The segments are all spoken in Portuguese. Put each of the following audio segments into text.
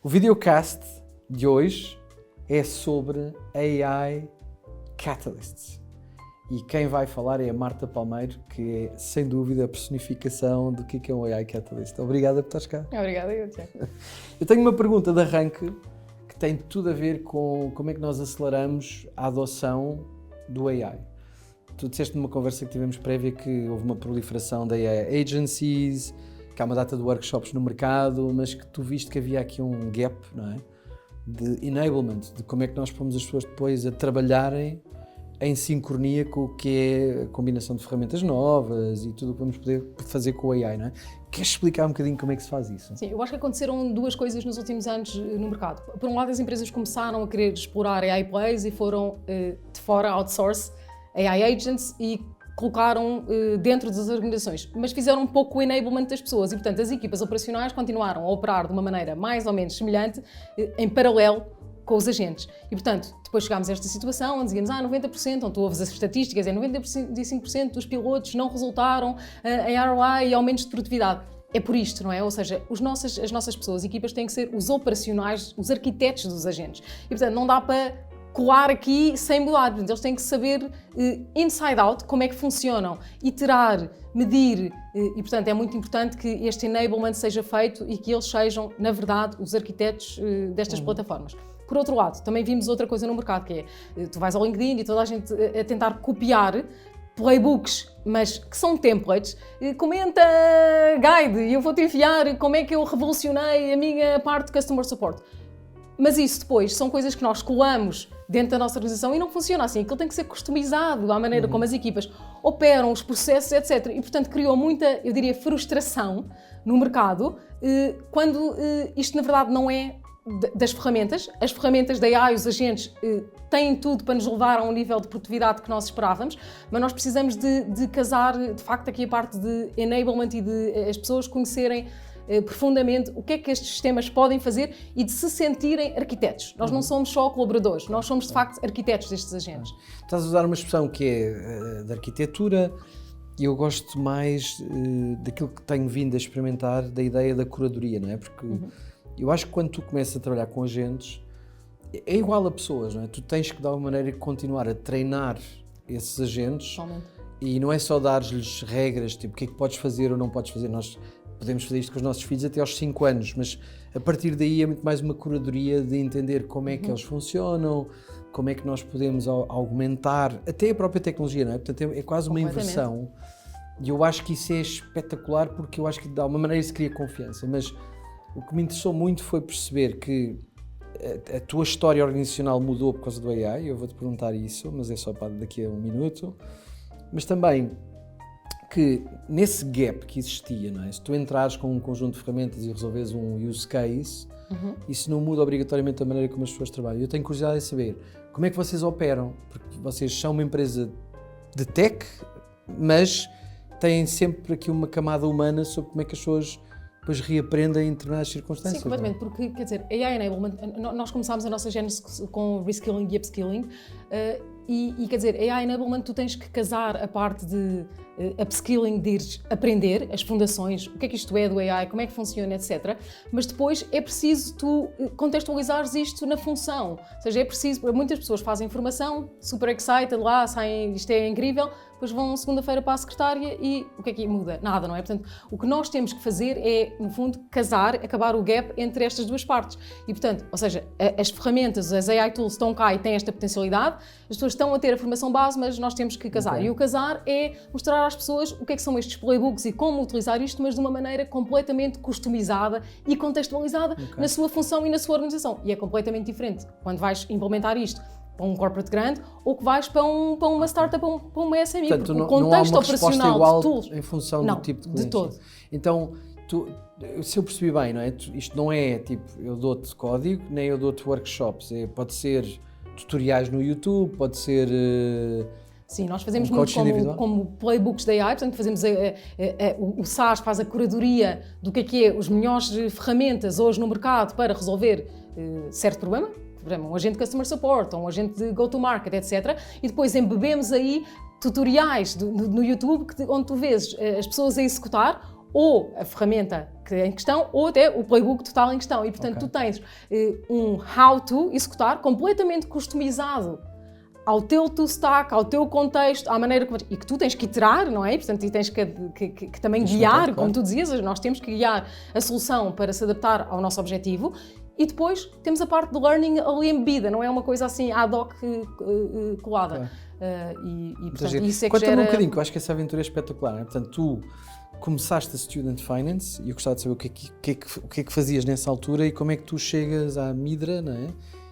O videocast de hoje é sobre AI Catalysts. E quem vai falar é a Marta Palmeiro, que é, sem dúvida, a personificação do que é um AI Catalyst. Obrigada por estares cá. Obrigada, eu Tiago. Eu tenho uma pergunta de arranque que tem tudo a ver com como é que nós aceleramos a adoção do AI. Tu disseste numa conversa que tivemos prévia que houve uma proliferação de AI agencies, que há uma data de workshops no mercado, mas que tu viste que havia aqui um gap, não é? De enablement, de como é que nós pomos as pessoas depois a trabalharem em sincronia com o que é a combinação de ferramentas novas e tudo o que vamos poder fazer com o AI, não é? Queres explicar um bocadinho como é que se faz isso? Sim, eu acho que aconteceram duas coisas nos últimos anos no mercado. Por um lado, as empresas começaram a querer explorar AI plays e foram de fora outsource AI agents e colocaram dentro das organizações, mas fizeram um pouco o enablement das pessoas e, portanto, as equipas operacionais continuaram a operar de uma maneira mais ou menos semelhante, em paralelo com os agentes. E, portanto, depois chegámos a esta situação onde dizíamos 90%, onde tu ouves as estatísticas, 95% dos pilotos não resultaram em ROI e aumentos de produtividade. É por isto, não é? Ou seja, as nossas pessoas, equipas, têm que ser os operacionais, os arquitetos dos agentes. E, portanto, não dá para colar aqui sem mudar. Portanto, eles têm que saber inside out como é que funcionam, iterar, medir e, portanto, é muito importante que este enablement seja feito e que eles sejam, na verdade, os arquitetos destas plataformas. Por outro lado, também vimos outra coisa no mercado, que é, tu vais ao LinkedIn e toda a gente a tentar copiar playbooks, mas que são templates, comenta guide e eu vou-te enviar como é que eu revolucionei a minha parte de Customer Support. Mas isso depois são coisas que nós colamos dentro da nossa organização e não funciona assim. Aquilo tem que ser customizado à maneira como as equipas operam, os processos, etc. E, portanto, criou muita, eu diria, frustração no mercado quando isto, na verdade, não é das ferramentas. As ferramentas da AI, os agentes, têm tudo para nos levar a um nível de produtividade que nós esperávamos, mas nós precisamos de casar, de facto, aqui a parte de enablement e de as pessoas conhecerem profundamente o que é que estes sistemas podem fazer e de se sentirem arquitetos. Nós não somos só colaboradores, nós somos de facto arquitetos destes agentes. Estás a usar uma expressão que é de arquitetura e eu gosto mais daquilo que tenho vindo a experimentar, da ideia da curadoria, não é? Porque eu acho que quando tu começas a trabalhar com agentes, é igual a pessoas, não é? Tu tens que, de alguma maneira, continuar a treinar esses agentes. Totalmente. E não é só dar-lhes regras, tipo, o que é que podes fazer ou não podes fazer. Nós podemos fazer isto com os nossos filhos até aos 5 anos, mas a partir daí é muito mais uma curadoria de entender como é que eles funcionam, como é que nós podemos aumentar, até a própria tecnologia, não é? Portanto, é quase uma inversão. E eu acho que isso é espetacular porque eu acho que de alguma maneira isso cria confiança. Mas o que me interessou muito foi perceber que a tua história organizacional mudou por causa do AI. Eu vou-te perguntar isso, mas é só para daqui a um minuto. Mas também que nesse gap que existia, não é? Se tu entrares com um conjunto de ferramentas e resolveres um use case, isso não muda obrigatoriamente a maneira como as pessoas trabalham. Eu tenho curiosidade em saber como é que vocês operam, porque vocês são uma empresa de tech, mas têm sempre aqui uma camada humana sobre como é que as pessoas depois reaprendem em determinadas circunstâncias. Sim, completamente, porque, quer dizer, AI Enablement, nós começámos a nossa gênese com reskilling e upskilling, e quer dizer, AI Enablement, tu tens que casar a parte de upskilling, de ires aprender as fundações, o que é que isto é do AI, como é que funciona, etc. Mas depois é preciso tu contextualizares isto na função. Ou seja, é preciso, muitas pessoas fazem formação, super excited lá, saem, isto é incrível, depois vão segunda-feira para a secretária e o que é que muda? Nada, não é? Portanto, o que nós temos que fazer é, no fundo, casar, acabar o gap entre estas duas partes. E, portanto, ou seja, as ferramentas, as AI tools estão cá e têm esta potencialidade, as pessoas estão a ter a formação base, mas nós temos que casar. E o casar é mostrar às pessoas o que é que são estes playbooks e como utilizar isto, mas de uma maneira completamente customizada e contextualizada na sua função e na sua organização. E é completamente diferente quando vais implementar isto para um corporate grande ou que vais para uma startup, para uma SME. Portanto, porque o contexto não há uma operacional igual de tools em função do tipo de cliente. De todo. Então, se eu percebi bem, não é? Isto não é tipo, eu dou-te código, nem eu dou-te workshops. Pode ser tutoriais no YouTube, pode ser... Sim, nós fazemos muito como playbooks da AI, portanto fazemos o SaaS faz a curadoria do que é as melhores ferramentas hoje no mercado para resolver certo problema, um agente de Customer Support, ou um agente de Go-to-Market, etc. E depois embebemos aí tutoriais no YouTube onde tu vês as pessoas a executar ou a ferramenta que é em questão, ou até o playbook total em questão. E, portanto, tu tens um how-to executar completamente customizado ao teu stack, ao teu contexto, à maneira e que tu tens que iterar, não é? E, portanto, e tens que também guiar, como tu dizias, nós temos que guiar a solução para se adaptar ao nosso objetivo. E depois temos a parte de learning ali embebida, não é uma coisa assim ad hoc colada. Portanto, isso é que Conta-me um bocadinho, que eu acho que essa aventura é espetacular, não é? Portanto, tu começaste a Student Finance e eu gostava de saber o que é que fazias nessa altura e como é que tu chegas à Midra, não é?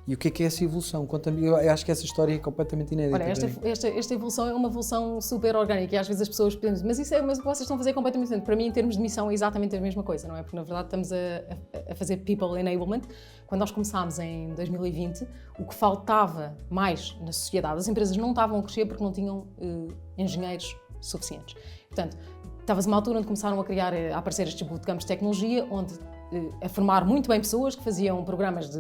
E o que é essa evolução? Conta-me, eu acho que essa história é completamente inédita. Olha, esta evolução é uma evolução super orgânica e às vezes as pessoas pensam, mas o que vocês estão a fazer é completamente diferente. Para mim, em termos de missão, é exatamente a mesma coisa, não é? Porque na verdade estamos a fazer People Enablement. Quando nós começámos em 2020, o que faltava mais na sociedade, as empresas não estavam a crescer porque não tinham engenheiros suficientes. Portanto, estava-se uma altura onde começaram a aparecer estes bootcamps de tecnologia, onde a formar muito bem pessoas que faziam programas de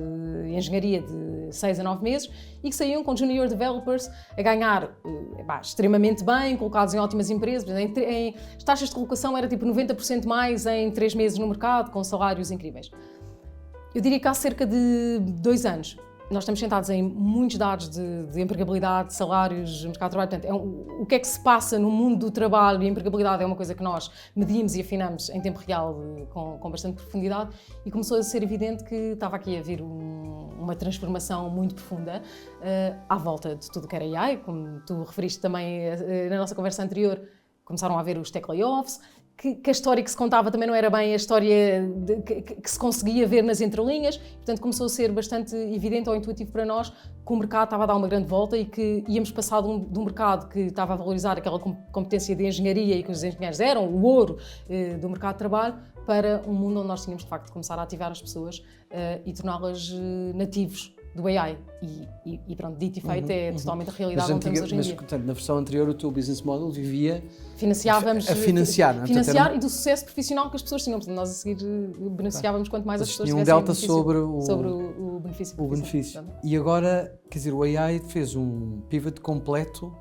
engenharia de 6 a 9 meses e que saíam com junior developers a ganhar extremamente bem, colocados em ótimas empresas. As taxas de colocação era tipo 90% mais em 3 meses no mercado, com salários incríveis. Eu diria que há cerca de 2 anos, nós estamos sentados em muitos dados de empregabilidade, de salários, de mercado de trabalho. Portanto, o que é que se passa no mundo do trabalho, e a empregabilidade é uma coisa que nós medimos e afinamos em tempo real com bastante profundidade, e começou a ser evidente que estava aqui a vir uma transformação muito profunda à volta de tudo que era AI, como tu referiste também na nossa conversa anterior, começaram a haver os tech layoffs, que a história que se contava também não era bem a história que se conseguia ver nas entrelinhas, portanto começou a ser bastante evidente ou intuitivo para nós que o mercado estava a dar uma grande volta e que íamos passar de um mercado que estava a valorizar aquela competência de engenharia e que os engenheiros eram o ouro do mercado de trabalho, para um mundo onde nós tínhamos de facto de começar a ativar as pessoas e torná-las nativos do AI. E pronto, dito e feito, é totalmente a realidade onde estamos hoje em dia. Portanto, na versão anterior, o teu business model vivia financiávamos a financiar, não é? Financiar e do sucesso profissional que as pessoas tinham. Portanto, nós a seguir beneficiávamos quanto mais as pessoas tivessem delta sobre o benefício. O benefício. E agora, quer dizer, o AI fez um pivot completo.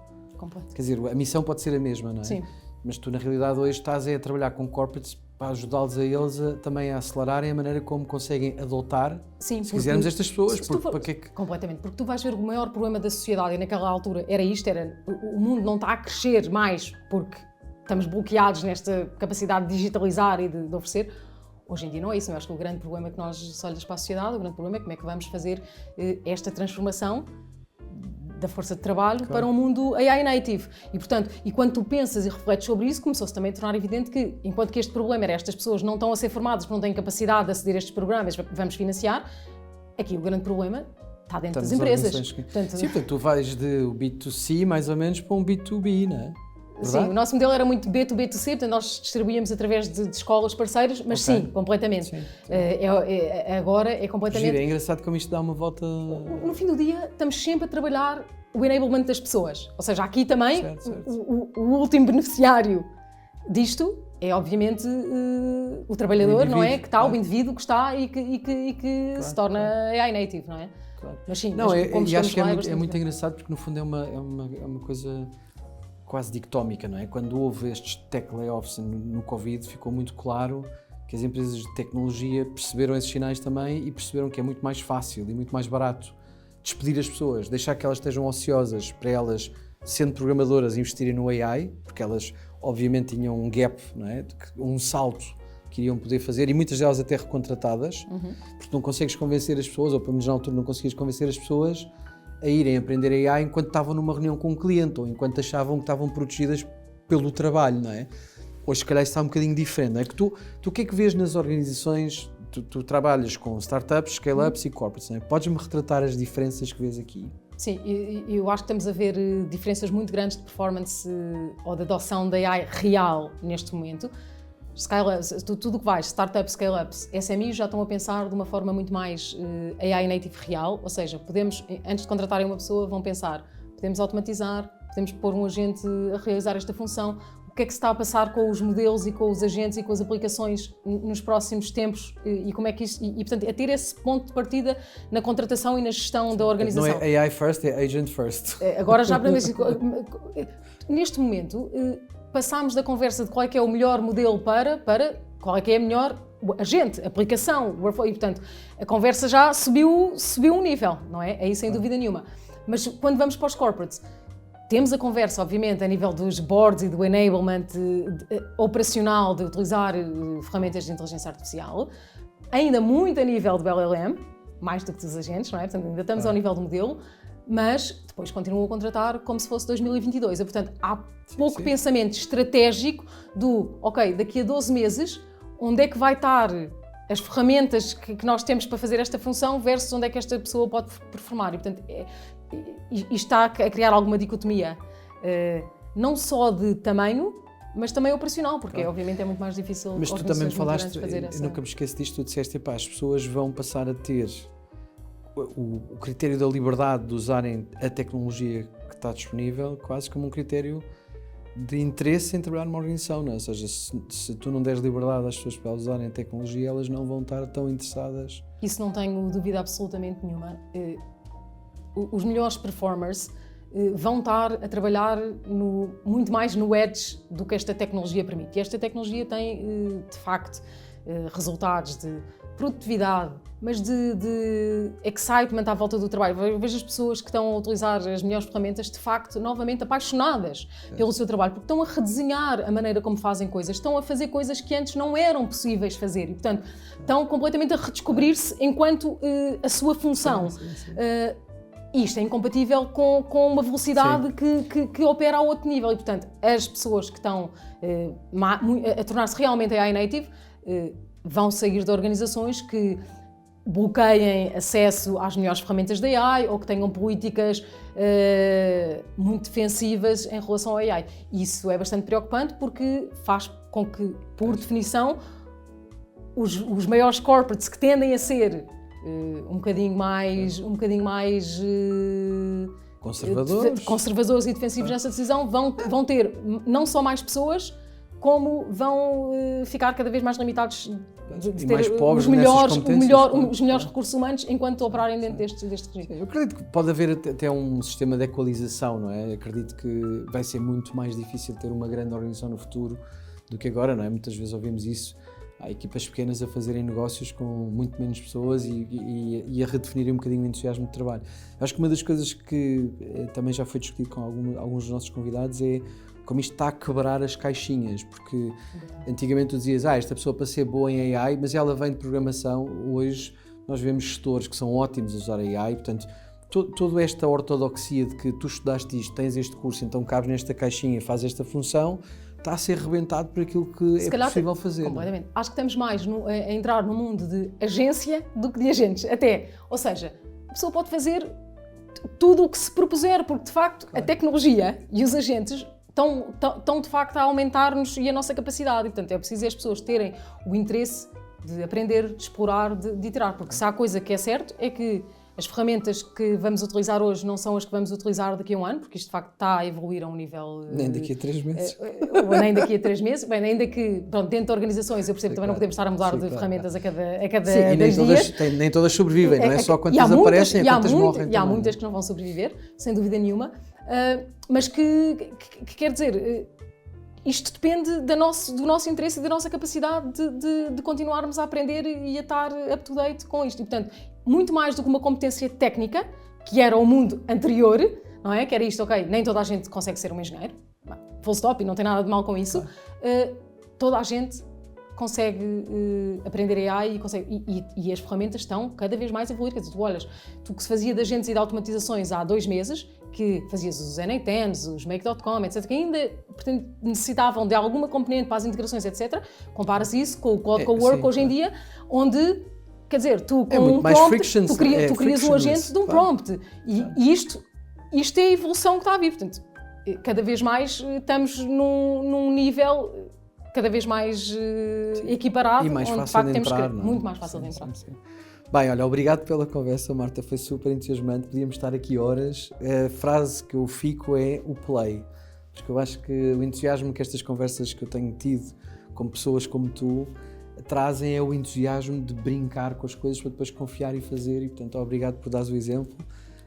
Quer dizer, a missão pode ser a mesma, não é? Sim. Mas tu, na realidade, hoje estás a trabalhar com corporates para ajudá-los a eles também a acelerarem a maneira como conseguem adotar, sim, se quisermos, estas pessoas. Completamente, porque tu vais ver o maior problema da sociedade, e naquela altura era isto, o mundo não está a crescer mais porque estamos bloqueados nesta capacidade de digitalizar e de oferecer. Hoje em dia não é isso, eu acho que o grande problema que nós olhamos para a sociedade, o grande problema é como é que vamos fazer esta transformação da força de trabalho para um mundo AI native. E, portanto, quando tu pensas e refletes sobre isso, começou-se também a tornar evidente que, enquanto que este problema era estas pessoas não estão a ser formadas porque não têm capacidade de aceder a estes programas, vamos financiar, aqui o grande problema está dentro das empresas. Portanto, tu vais de B2C mais ou menos para um B2B, não é? Sim, o nosso modelo era muito B2B2C, portanto nós distribuíamos através de escolas parceiras, mas sim, completamente. Sim. Agora é completamente... Giro, é engraçado como isto dá uma volta... No fim do dia estamos sempre a trabalhar o enablement das pessoas, ou seja, aqui também certo. O último beneficiário disto é obviamente o trabalhador, não é? Que está, o indivíduo que está e que se torna AI native, não é? Claro. Mas sim, não, e acho que é muito engraçado porque no fundo é uma coisa quase dicotómica, não é? Quando houve estes tech layoffs no Covid, ficou muito claro que as empresas de tecnologia perceberam esses sinais também e perceberam que é muito mais fácil e muito mais barato despedir as pessoas, deixar que elas estejam ociosas para elas, sendo programadoras, investirem no AI, porque elas obviamente tinham um gap, não é? Um salto que iriam poder fazer e muitas delas até recontratadas, porque não consegues convencer as pessoas, ou pelo menos na altura não conseguias convencer as pessoas a irem aprender AI enquanto estavam numa reunião com um cliente ou enquanto achavam que estavam protegidas pelo trabalho, não é? Hoje, se calhar, isso está um bocadinho diferente, não é? Que tu o que é que vês nas organizações? Tu trabalhas com startups, scale-ups e corporates, não é? Podes-me retratar as diferenças que vês aqui? Sim, eu acho que estamos a ver diferenças muito grandes de performance ou de adoção da AI real neste momento. Tudo que vais, startups, scale-ups, SMEs já estão a pensar de uma forma muito mais AI native real, ou seja, podemos, antes de contratarem uma pessoa, vão pensar, podemos automatizar, podemos pôr um agente a realizar esta função, o que é que se está a passar com os modelos e com os agentes e com as aplicações nos próximos tempos e como é que isso, portanto, é ter esse ponto de partida na contratação e na gestão da organização. Não é AI first, é agent first. Agora já aprendemos. Neste momento, passámos da conversa de qual é que é o melhor modelo para qual é que é a melhor agente, aplicação, workflow, e portanto a conversa já subiu um nível, não é? Aí sem dúvida nenhuma. Mas quando vamos para os corporates, temos a conversa, obviamente, a nível dos boards e do enablement operacional de utilizar ferramentas de inteligência artificial, ainda muito a nível do LLM, mais do que dos agentes, não é? Portanto, ainda estamos ao nível do modelo, mas depois continuam a contratar como se fosse 2022. E, portanto, há pouco pensamento estratégico do, ok, daqui a 12 meses, onde é que vai estar as ferramentas que nós temos para fazer esta função versus onde é que esta pessoa pode performar. E, portanto, isto está a criar alguma dicotomia, não só de tamanho, mas também operacional, porque obviamente é muito mais difícil. Mas tu também me falaste, fazer essa... eu nunca me esqueço disto, tu disseste, epá, as pessoas vão passar a ter o critério da liberdade de usarem a tecnologia que está disponível quase como um critério de interesse em trabalhar numa organização, não é? Ou seja, se tu não deres liberdade às pessoas para usarem a tecnologia, elas não vão estar tão interessadas. Isso não tenho dúvida absolutamente nenhuma. Os melhores performers vão estar a trabalhar muito mais no edge do que esta tecnologia permite. E esta tecnologia tem, de facto, resultados de produtividade, mas de excitement à volta do trabalho. Eu vejo as pessoas que estão a utilizar as melhores ferramentas, de facto, novamente apaixonadas pelo seu trabalho, porque estão a redesenhar a maneira como fazem coisas, estão a fazer coisas que antes não eram possíveis fazer e, portanto, estão completamente a redescobrir-se enquanto a sua função. Isto é incompatível com uma velocidade que opera a outro nível e, portanto, as pessoas que estão a tornar-se realmente AI native vão sair de organizações que bloqueiem acesso às melhores ferramentas da AI ou que tenham políticas muito defensivas em relação ao AI. Isso é bastante preocupante porque faz com que, por definição, os maiores corporates que tendem a ser um bocadinho mais conservadores e defensivos nessa decisão vão ter não só mais pessoas, como vão ficar cada vez mais limitados de ter os melhores recursos humanos enquanto operarem dentro deste regime. Eu acredito que pode haver até um sistema de equalização, não é? Acredito que vai ser muito mais difícil ter uma grande organização no futuro do que agora, não é? Muitas vezes ouvimos isso. Há equipas pequenas a fazerem negócios com muito menos pessoas e a redefinirem um bocadinho o entusiasmo de trabalho. Acho que uma das coisas que também já foi discutido com alguns dos nossos convidados é como isto está a quebrar as caixinhas, porque antigamente tu dizias, esta pessoa para ser boa em AI, mas ela vem de programação. Hoje nós vemos gestores que são ótimos a usar AI, portanto, toda esta ortodoxia de que tu estudaste isto, tens este curso, então cabes nesta caixinha e fazes esta função, está a ser rebentado por aquilo que é possível fazer. Completamente. Acho que estamos mais a entrar no mundo de agência do que de agentes, até. Ou seja, a pessoa pode fazer tudo o que se propuser, porque de facto a tecnologia e os agentes estão de facto a aumentar-nos e a nossa capacidade. E, portanto, é preciso as pessoas terem o interesse de aprender, de explorar, de iterar, porque se há coisa que é certo é que as ferramentas que vamos utilizar hoje não são as que vamos utilizar daqui a um ano, porque isto de facto está a evoluir a um nível... Nem daqui a 3 meses. Nem daqui a 3 meses. Bem, ainda que, pronto, dentro de organizações, eu percebo que também não podemos estar a mudar de ferramentas a cada Sim, 10 dias. Nem todas sobrevivem, não é só quantas aparecem, quantas morrem. E há muitas que não vão sobreviver, sem dúvida nenhuma. Mas que quer dizer, isto depende do nosso interesse e da nossa capacidade de continuarmos a aprender e a estar up-to-date com isto. E, portanto, muito mais do que uma competência técnica, que era o mundo anterior, não é? Que era isto, ok, nem toda a gente consegue ser um engenheiro, full stop, e não tem nada de mal com isso. Toda a gente consegue aprender AI e as ferramentas estão cada vez mais a evoluir. Quer dizer, tu olhas, tu que se fazia de agentes e de automatizações há 2 meses, que fazias os NA10s, os Make.com, etc., que ainda portanto, necessitavam de alguma componente para as integrações, etc., compara-se isso com o Cloud Cowork hoje em dia, onde, quer dizer, tu com um prompt, tu crias um agente de um prompt. E isto é a evolução que está a vir. Portanto, cada vez mais estamos num nível cada vez mais equiparado, e mais onde fácil de facto de entrar, temos muito mais fácil de entrar. Sim. Bem, olha, obrigado pela conversa, Marta, foi super entusiasmante, podíamos estar aqui horas. A frase que eu fico é o play, porque eu acho que o entusiasmo que estas conversas que eu tenho tido com pessoas como tu trazem é o entusiasmo de brincar com as coisas para depois confiar e fazer, e portanto obrigado por dares o exemplo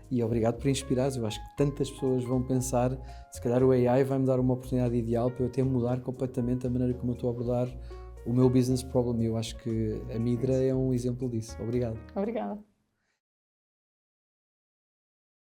e obrigado por inspirares. Eu acho que tantas pessoas vão pensar, se calhar o AI vai-me dar uma oportunidade ideal para eu até mudar completamente a maneira como eu estou a abordar o meu business problem, e eu acho que a Midra é um exemplo disso. Obrigado. Obrigada.